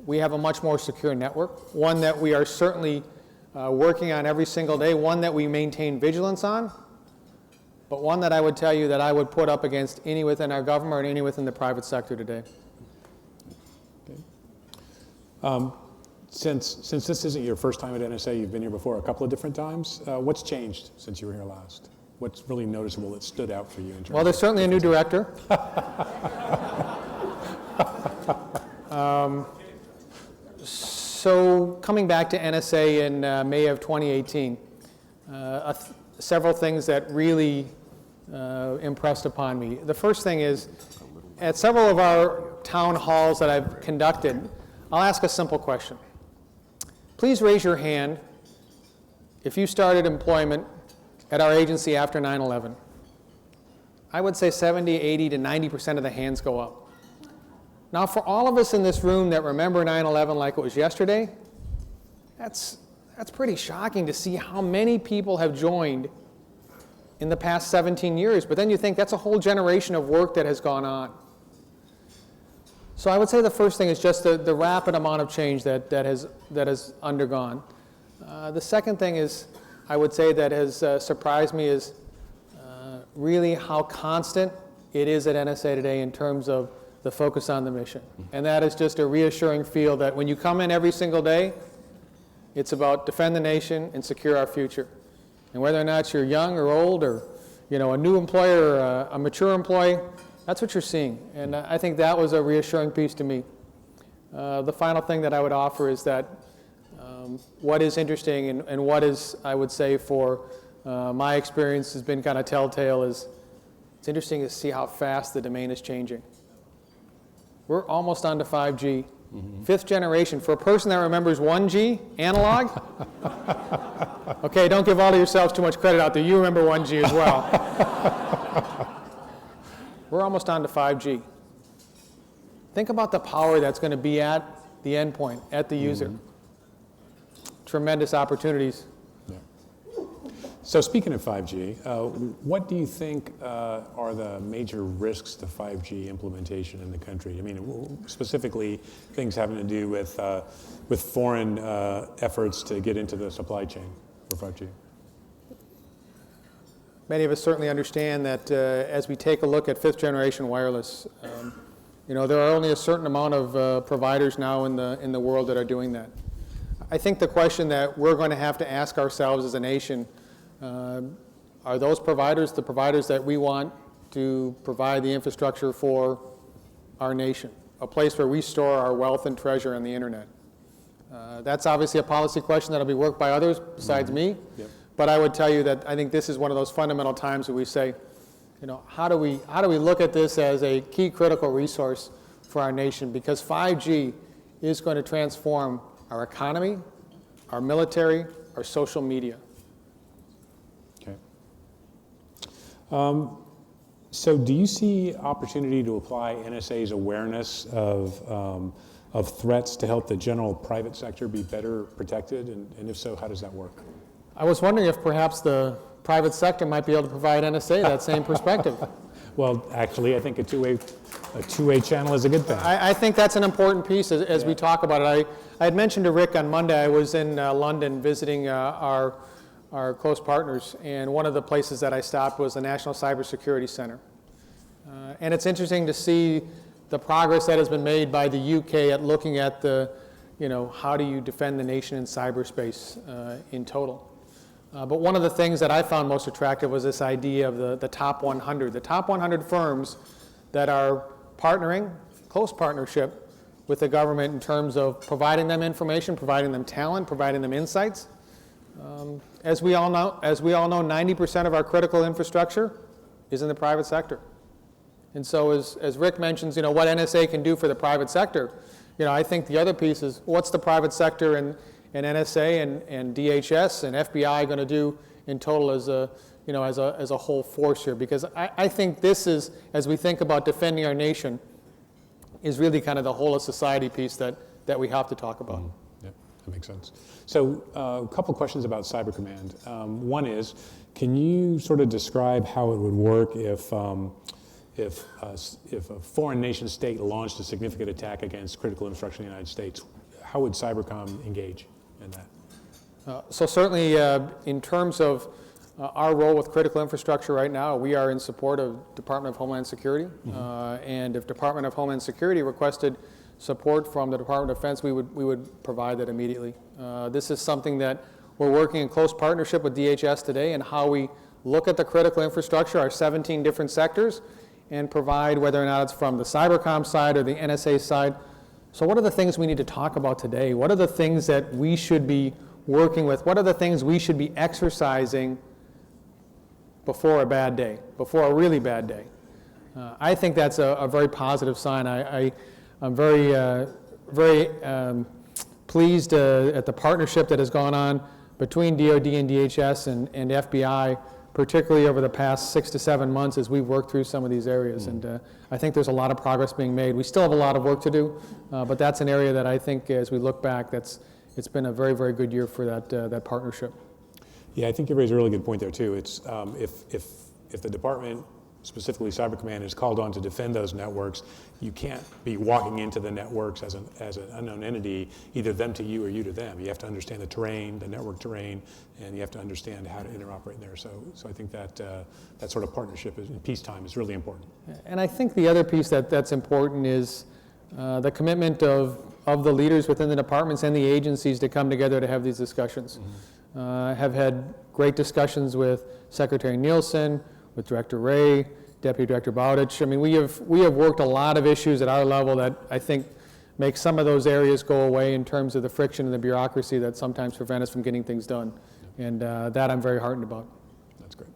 we have a much more secure network, one that we are certainly working on every single day, one that we maintain vigilance on, but one that I would tell you that I would put up against any within our government or any within the private sector today. Okay. Since this isn't your first time at NSA, you've been here before a couple of different times. What's changed since you were here last? What's really noticeable that stood out for you in terms Well, there's certainly a new director. So coming back to NSA in May of 2018, several things that really impressed upon me. The first thing is At several of our town halls that I've conducted, I'll ask a simple question. Please raise your hand if you started employment at our agency after 9/11. I would say 70, 80 to 90% of the hands go up. Now, for all of us in this room that remember 9/11 like it was yesterday, that's pretty shocking to see how many people have joined in the past 17 years. But then you think that's a whole generation of work that has gone on. So I would say the first thing is just the rapid amount of change that has undergone. The second thing is, I would say that has surprised me is really how constant it is at NSA today in terms of the focus on the mission. And that is just a reassuring feel that when you come in every single day, it's about defend the nation and secure our future. And whether or not you're young or old or a new employer or a mature employee, that's what you're seeing. And I think that was a reassuring piece to me. The final thing that I would offer is that what is interesting and what is, I would say, for my experience has been kind of telltale is it's interesting to see how fast the domain is changing. We're almost on to 5G. Fifth generation. For a person that remembers 1G, analog, okay, don't give all of yourselves too much credit out there. You remember 1G as well. We're almost on to 5G. Think about the power that's going to be at the endpoint, at the user. Tremendous opportunities. Yeah. So speaking of 5G, what do you think are the major risks to 5G implementation in the country? I mean, specifically things having to do with foreign efforts to get into the supply chain for 5G. Many of us certainly understand that as we take a look at fifth generation wireless, there are only a certain amount of providers now in the world that are doing that. I think the question that we're going to have to ask ourselves as a nation, are those providers the providers that we want to provide the infrastructure for our nation, a place where we store our wealth and treasure on the internet? That's obviously a policy question that will be worked by others besides me. Yep. But I would tell you that I think this is one of those fundamental times that we say, how do we look at this as a key critical resource for our nation? Because 5G is going to transform our economy, our military, our social media. Okay. So do you see opportunity to apply NSA's awareness of threats to help the general private sector be better protected? And if so, how does that work? I was wondering if perhaps the private sector might be able to provide NSA that same perspective. Well, actually, I think a two-way channel is a good thing. I think that's an important piece as we talk about it. I had mentioned to Rick on Monday, I was in London visiting our close partners, and one of the places that I stopped was the National Cybersecurity Center. And it's interesting to see the progress that has been made by the UK at looking at how do you defend the nation in cyberspace in total. But one of the things that I found most attractive was this idea of the top 100. The top 100 firms that are partnering, close partnership with the government in terms of providing them information, providing them talent, providing them insights. As we all know, 90% of our critical infrastructure is in the private sector. And so as Rick mentions, what NSA can do for the private sector, I think the other piece is what's the private sector and NSA and DHS and FBI going to do in total as a whole force here? Because I think this is, as we think about defending our nation, is really kind of the whole of society piece that we have to talk about. Yep, that makes sense. So a couple questions about Cyber Command. One is, can you sort of describe how it would work if a foreign nation state launched a significant attack against critical infrastructure in the United States? How would CyberCom engage in that? So certainly in terms of our role with critical infrastructure right now, we are in support of Department of Homeland Security. And if Department of Homeland Security requested support from the Department of Defense, we would provide that immediately. This is something that we're working in close partnership with DHS today and how we look at the critical infrastructure, our 17 different sectors, and provide whether or not it's from the CyberCom side or the NSA side. So what are the things we need to talk about today? What are the things that we should be working with? What are the things we should be exercising before a bad day, before a really bad day? I think that's a very positive sign. I'm very pleased at the partnership that has gone on between DoD and DHS and FBI, particularly over the past 6 to 7 months as we've worked through some of these areas. And I think there's a lot of progress being made. We still have a lot of work to do, but that's an area that I think as we look back, it's been a very, very good year for that partnership. Yeah, I think you raised a really good point there too. It's if the department, specifically Cyber Command, is called on to defend those networks, you can't be walking into the networks as an unknown entity, either them to you or you to them. You have to understand the terrain, the network terrain, and you have to understand how to interoperate there. So I think that that sort of partnership in peacetime is really important. And I think the other piece that's important is the commitment of the leaders within the departments and the agencies to come together to have these discussions. Have had great discussions with Secretary Nielsen, with Director Ray, Deputy Director Bowditch. I mean, we have worked a lot of issues at our level that I think make some of those areas go away in terms of the friction and the bureaucracy that sometimes prevent us from getting things done. And that I'm very heartened about. That's great.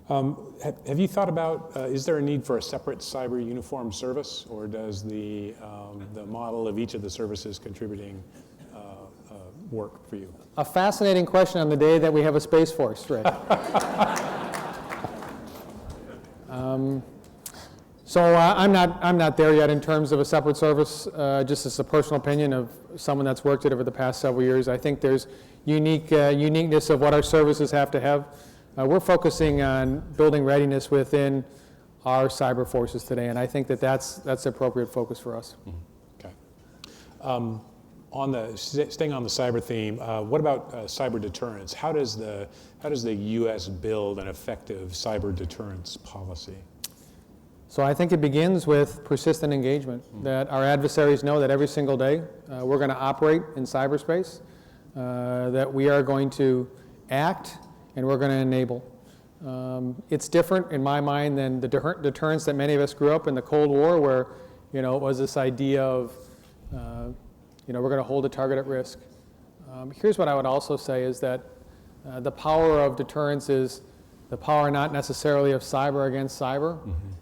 Have you thought about, is there a need for a separate cyber uniform service, or does the model of each of the services contributing work for you? A fascinating question on the day that we have a Space Force, Rick. So I'm not there yet in terms of a separate service, just as a personal opinion of someone that's worked it over the past several years. I think there's uniqueness of what our services have to have. We're focusing on building readiness within our cyber forces today, and I think that's the appropriate focus for us. Okay. Staying on the cyber theme, what about cyber deterrence? How does the U.S. build an effective cyber deterrence policy? So I think it begins with persistent engagement, that our adversaries know that every single day we're going to operate in cyberspace, that we are going to act and we're going to enable. It's different in my mind than the deterrence that many of us grew up in the Cold War, where it was this idea of we're going to hold a target at risk. Here's what I would also say is that the power of deterrence is the power not necessarily of cyber against cyber.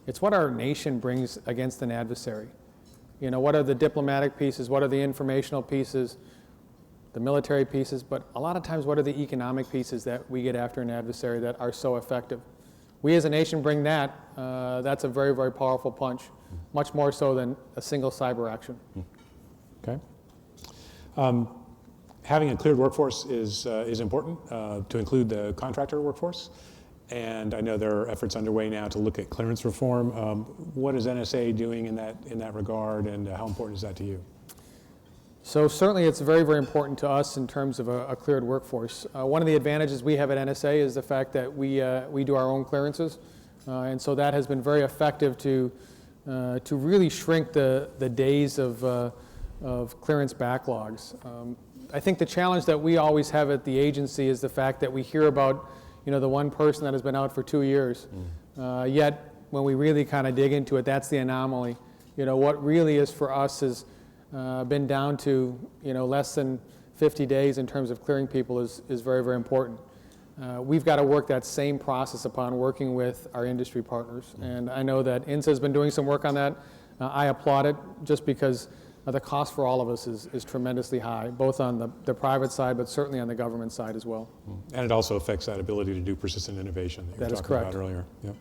It's what our nation brings against an adversary. What are the diplomatic pieces? What are the informational pieces? The military pieces? But a lot of times, what are the economic pieces that we get after an adversary that are so effective? We as a nation bring that. That's a very, very powerful punch, much more so than a single cyber action. Okay. Having a cleared workforce is important, to include the contractor workforce. And I know there are efforts underway now to look at clearance reform. What is NSA doing in that regard, and how important is that to you? So certainly it's very, very important to us in terms of a cleared workforce. One of the advantages we have at NSA is the fact that we do our own clearances. And so that has been very effective to really shrink the days of clearance backlogs. I think the challenge that we always have at the agency is the fact that we hear about the one person that has been out for 2 years. Yet, when we really kind of dig into it, that's the anomaly. What really is for us has been down to less than 50 days in terms of clearing people is very, very important. We've got to work that same process upon working with our industry partners. And I know that INSA has been doing some work on that. I applaud it just because the cost for all of us is tremendously high, both on the private side, but certainly on the government side as well. And it also affects that ability to do persistent innovation that you were talking about earlier. Yep.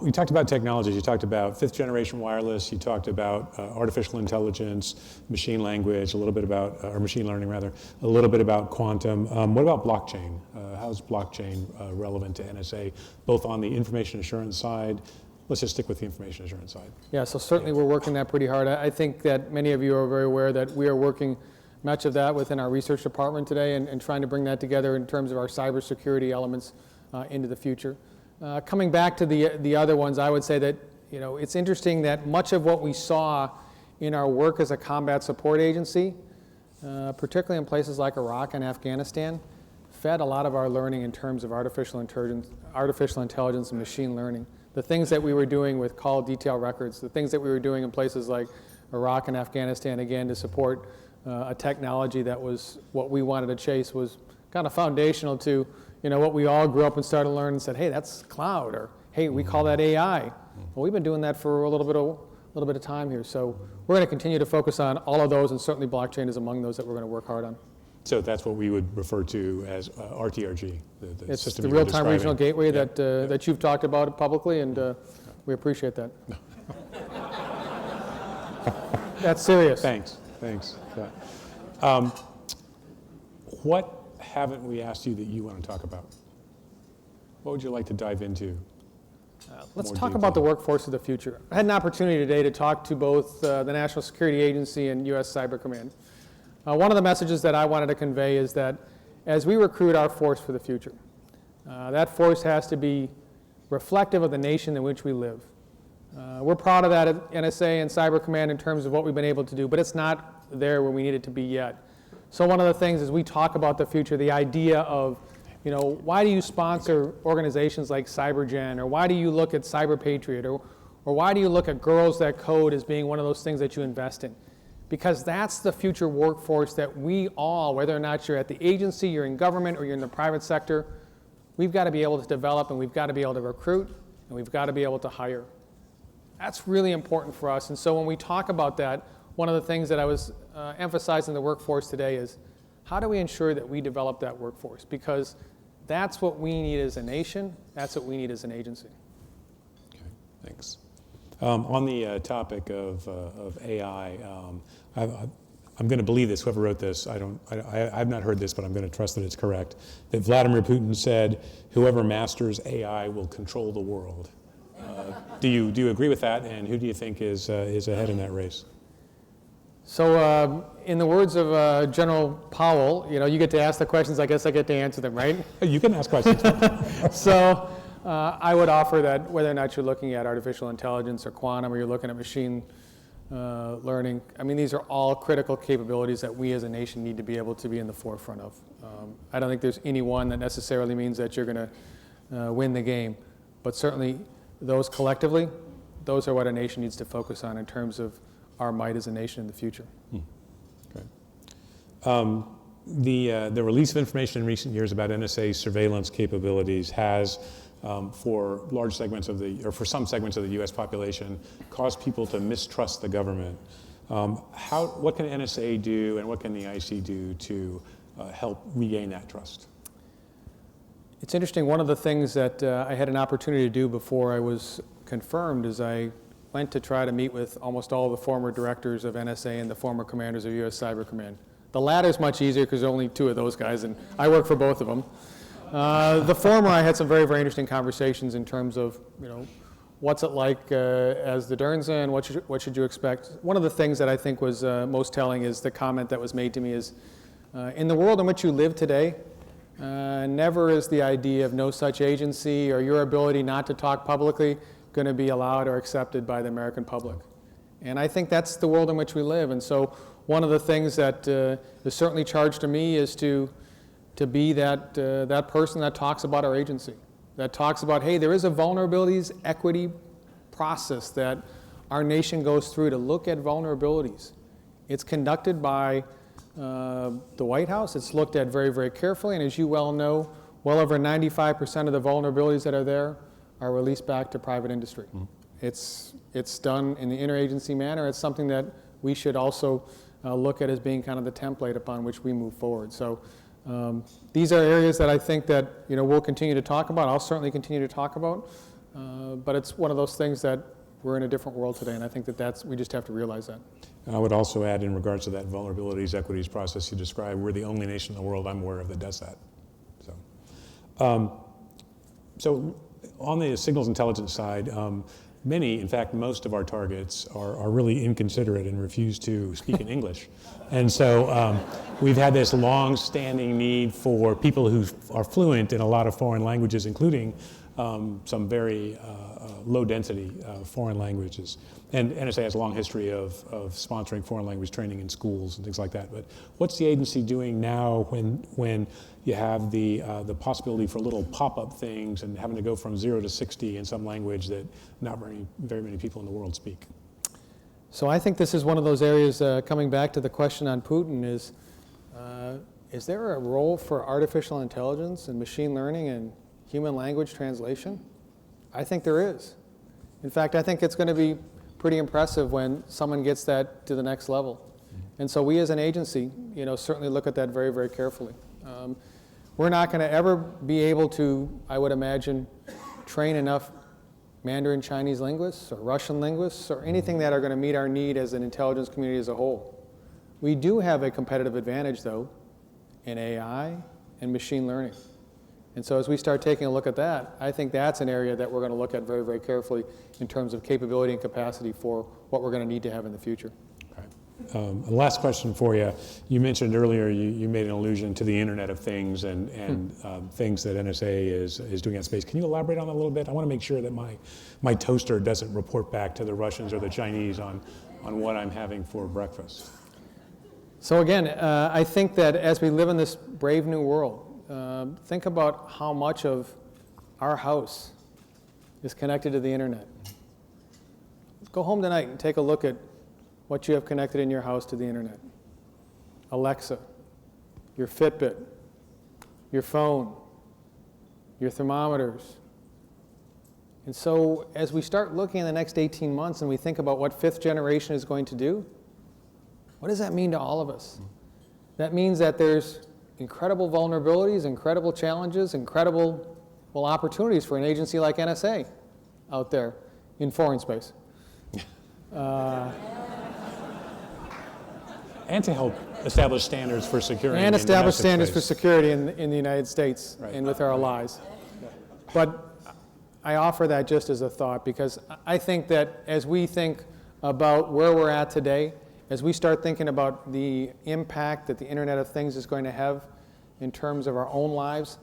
We talked about technologies. You talked about 5th generation wireless. You talked about artificial intelligence, machine language, a little bit about, or machine learning rather, a little bit about quantum. What about blockchain? How is blockchain relevant to NSA, both on the information assurance side? Let's just stick with the information assurance side. Yeah, so certainly we're working that pretty hard. I think that many of you are very aware that we are working much of that within our research department today and trying to bring that together in terms of our cybersecurity elements into the future. Coming back to the other ones, I would say that it's interesting that much of what we saw in our work as a combat support agency, particularly in places like Iraq and Afghanistan, fed a lot of our learning in terms of artificial intelligence and machine learning. The things that we were doing with call detail records, the things that we were doing in places like Iraq and Afghanistan, again, to support a technology that was what we wanted to chase, was kind of foundational to what we all grew up and started learning and said, hey, that's cloud, or hey, we call that AI. Well, we've been doing that for a little bit of time here. So we're going to continue to focus on all of those, and certainly blockchain is among those that we're going to work hard on. So that's what we would refer to as RTRG, the It's system the you were real-time regional describing. gateway that you've talked about publicly, and we appreciate that. That's serious. Thanks. Yeah. What haven't we asked you that you want to talk about? What would you like to dive into? Let's more talk deeply? about the workforce of the future. I had an opportunity today to talk to both the National Security Agency and US Cyber Command. One of the messages that I wanted to convey is that as we recruit our force for the future, that force has to be reflective of the nation in which we live. We're proud of that at NSA and Cyber Command in terms of what we've been able to do, but it's not there where we need it to be yet. So one of the things as we talk about the future, the idea of, why do you sponsor organizations like CyberGen, or why do you look at Cyber Patriot, or why do you look at Girls That Code as being one of those things that you invest in? Because that's the future workforce that we all, whether or not you're at the agency, you're in government, or you're in the private sector, we've got to be able to develop, and we've got to be able to recruit, and we've got to be able to hire. That's really important for us. And so when we talk about that, one of the things that I was emphasizing in the workforce today is, how do we ensure that we develop that workforce? Because that's what we need as a nation. That's what we need as an agency. Okay, thanks. On the topic of AI, I'm going to believe this. Whoever wrote this, I've not heard this, but I'm going to trust that it's correct. That Vladimir Putin said, "Whoever masters AI will control the world." Do you agree with that? And who do you think is ahead in that race? So in the words of General Powell, you get to ask the questions. I guess I get to answer them, right? You can ask questions. So I would offer that whether or not you're looking at artificial intelligence or quantum, or you're looking at machine learning, these are all critical capabilities that we as a nation need to be able to be in the forefront of. I don't think there's any one that necessarily means that you're going to win the game, but certainly those collectively, those are what a nation needs to focus on in terms of our might as a nation in the future. Okay. The release of information in recent years about NSA surveillance capabilities has, for large segments of for some segments of the U.S. population, caused people to mistrust the government. What can NSA do, and what can the IC do to help regain that trust? It's interesting. One of the things that I had an opportunity to do before I was confirmed is I went to try to meet with almost all the former directors of NSA and the former commanders of US Cyber Command. The latter is much easier because there are only two of those guys, and I work for both of them. The former, I had some very, very interesting conversations in terms of, what's it like as the Derns in, what should you expect? One of the things that I think was most telling is the comment that was made to me is, in the world in which you live today, never is the idea of no such agency or your ability not to talk publicly going to be allowed or accepted by the American public. And I think that's the world in which we live. And so one of the things that is certainly charged to me is to be that person that talks about our agency, that talks about, hey, there is a vulnerabilities equity process that our nation goes through to look at vulnerabilities. It's conducted by the White House. It's looked at very, very carefully, and as you well know, well over 95% of the vulnerabilities that are there are released back to private industry. Mm-hmm. It's done in the interagency manner. It's something that we should also look at as being kind of the template upon which we move forward. So these are areas that I think that we'll continue to talk about. I'll certainly continue to talk about, but it's one of those things that we're in a different world today, and I think that we just have to realize that. I would also add, in regards to that vulnerabilities equities process you described, we're the only nation in the world I'm aware of that does that. So on the signals intelligence side, many, in fact, most of our targets are really inconsiderate and refuse to speak in English. And so we've had this long-standing need for people who are fluent in a lot of foreign languages, including some very low-density foreign languages. And NSA has a long history of sponsoring foreign language training in schools and things like that. But what's the agency doing now when you have the possibility for little pop-up things and having to go from 0 to 60 in some language that not very many people in the world speak? So I think this is one of those areas, coming back to the question on Putin, is there a role for artificial intelligence and machine learning and human language translation? I think there is. In fact, I think it's going to be pretty impressive when someone gets that to the next level. And so we as an agency, certainly look at that very, very carefully. We're not going to ever be able to, I would imagine, train enough Mandarin Chinese linguists or Russian linguists or anything that are going to meet our need as an intelligence community as a whole. We do have a competitive advantage, though, in AI and machine learning. And so as we start taking a look at that, I think that's an area that we're going to look at very, very carefully in terms of capability and capacity for what we're going to need to have in the future. Last question for you. You mentioned earlier you made an allusion to the Internet of Things and things that NSA is doing in space. Can you elaborate on that a little bit? I want to make sure that my toaster doesn't report back to the Russians or the Chinese on what I'm having for breakfast. So again, I think that as we live in this brave new world, think about how much of our house is connected to the Internet. Let's go home tonight and take a look at what you have connected in your house to the Internet. Alexa, your Fitbit, your phone, your thermometers. And so as we start looking in the next 18 months and we think about what fifth generation is going to do, what does that mean to all of us? That means that there's incredible vulnerabilities, incredible challenges, incredible opportunities for an agency like NSA out there in foreign space. And to help establish standards for security. And establish standards for space. security in the United States Right. and with our allies. But I offer that just as a thought because I think that as we think about where we're at today, as we start thinking about the impact that the Internet of Things is going to have in terms of our own lives,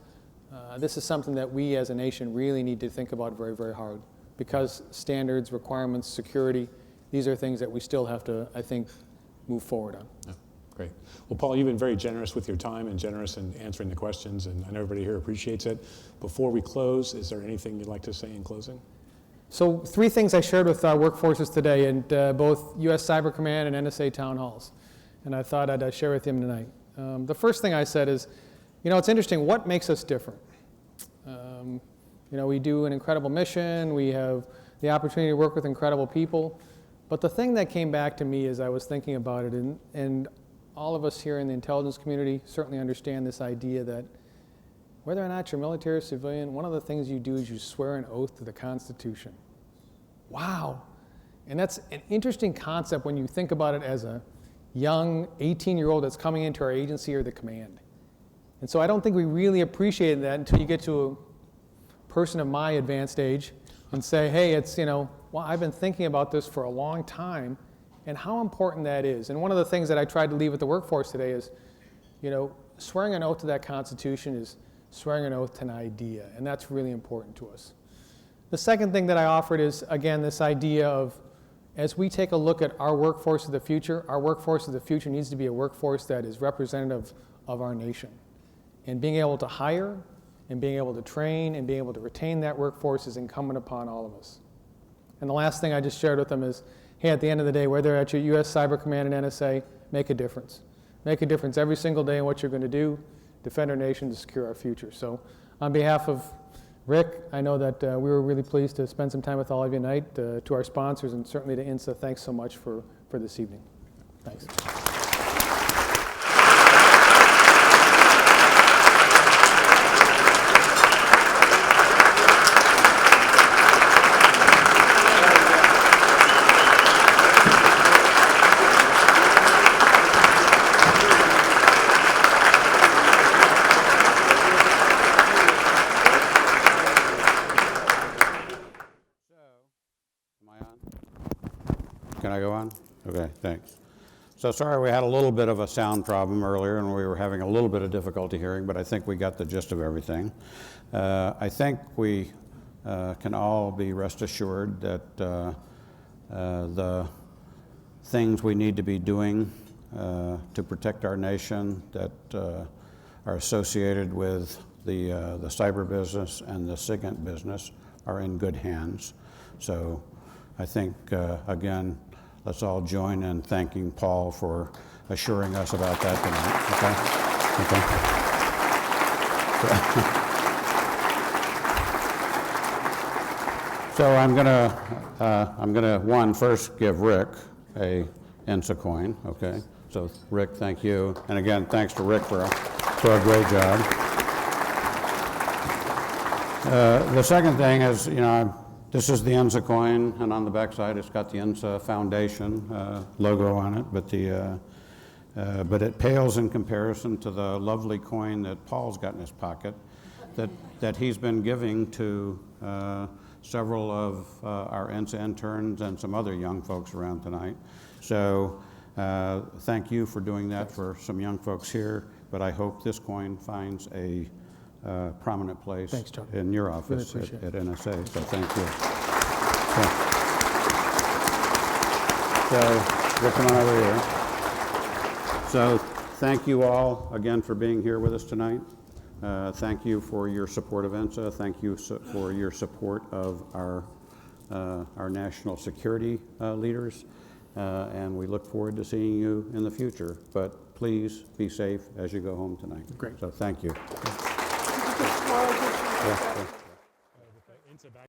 this is something that we as a nation really need to think about very, very hard because standards, requirements, security, these are things that we still have to, I think, move forward on. Yeah, great. Well, Paul, you've been very generous with your time and generous in answering the questions, and I know everybody here appreciates it. Before we close, is there anything you'd like to say in closing? So 3 things I shared with our workforces today in both US Cyber Command and NSA town halls, and I thought I'd share with them tonight. The first thing I said is, it's interesting, what makes us different? We do an incredible mission, we have the opportunity to work with incredible people, but the thing that came back to me as I was thinking about it, and all of us here in the intelligence community certainly understand this idea that whether or not you're military or civilian, one of the things you do is you swear an oath to the Constitution. Wow. And that's an interesting concept when you think about it as a young 18-year-old that's coming into our agency or the command. And so I don't think we really appreciate that until you get to a person of my advanced age and say, hey, it's, well, I've been thinking about this for a long time and how important that is. And one of the things that I tried to leave with the workforce today is, swearing an oath to that Constitution is swearing an oath to an idea, and that's really important to us. The second thing that I offered is, again, this idea of, as we take a look at our workforce of the future, our workforce of the future needs to be a workforce that is representative of our nation. And being able to hire, and being able to train, and being able to retain that workforce is incumbent upon all of us. And the last thing I just shared with them is, hey, at the end of the day, whether at your US Cyber Command and NSA, make a difference. Make a difference every single day in what you're going to do, defend our nation, to secure our future. So on behalf of Rick, I know that we were really pleased to spend some time with all of you tonight. To our sponsors and certainly to INSA, thanks so much for this evening. Thanks. Can I go on? Okay, thanks. So sorry we had a little bit of a sound problem earlier and we were having a little bit of difficulty hearing, but I think we got the gist of everything. I think we can all be rest assured that the things we need to be doing to protect our nation that are associated with the cyber business and the SIGINT business are in good hands. So I think, again, let's all join in thanking Paul for assuring us about that tonight. Okay? So I'm gonna one first give Rick a INSA coin, okay? So Rick, thank you, and again, thanks to Rick for a great job. The second thing is, this is the INSA coin, and on the backside it's got the INSA Foundation logo on it, but it pales in comparison to the lovely coin that Paul's got in his pocket that he's been giving to several of our INSA interns and some other young folks around tonight. So thank you for doing that for some young folks here, but I hope this coin finds a prominent place Thanks, Chuck. in your office Really at NSA, so thank you. So, Rick, come on over here. So, thank you all again for being here with us tonight. Thank you for your support of INSA. Thank you for your support of our national security leaders, and we look forward to seeing you in the future. But please be safe as you go home tonight. Great. So, thank you. Smile, Yeah, yeah.